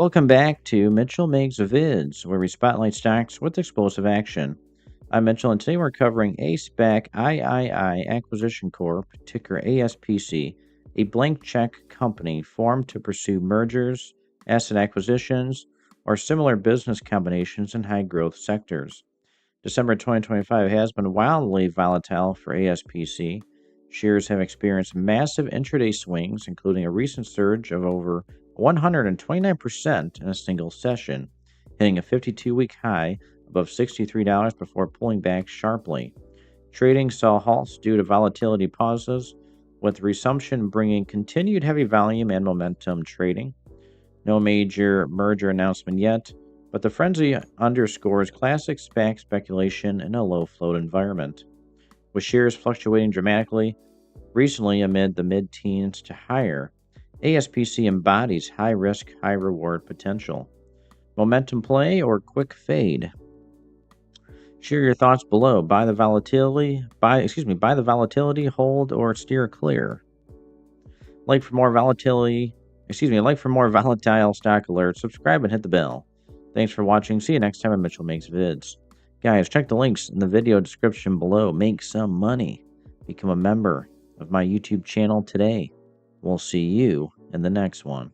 Welcome back to Mitchell Makes Vids, where we spotlight stocks with explosive action. I'm Mitchell, and today we're covering ASPC III Acquisition Corp, ticker ASPC, a blank check company formed to pursue mergers, asset acquisitions, or similar business combinations in high growth sectors. December 2025 has been wildly volatile for ASPC. Shares have experienced massive intraday swings, including a recent surge of over 129% in a single session, hitting a 52-week high above $63 before pulling back sharply. Trading saw halts due to volatility pauses, with resumption bringing continued heavy volume and momentum trading. No major merger announcement yet, but the frenzy underscores classic SPAC speculation in a low float environment. With shares fluctuating dramatically recently amid the mid teens to higher, ASPC embodies high risk, high reward potential. Momentum play or quick fade? Share your thoughts below. Buy the volatility, hold or steer clear. Like for more volatile stock alerts, subscribe and hit the bell. Thanks for watching. See you next time on Mitchell Makes Vids. Guys, check the links in the video description below. Make some money. Become a member of my YouTube channel today. We'll see you in the next one.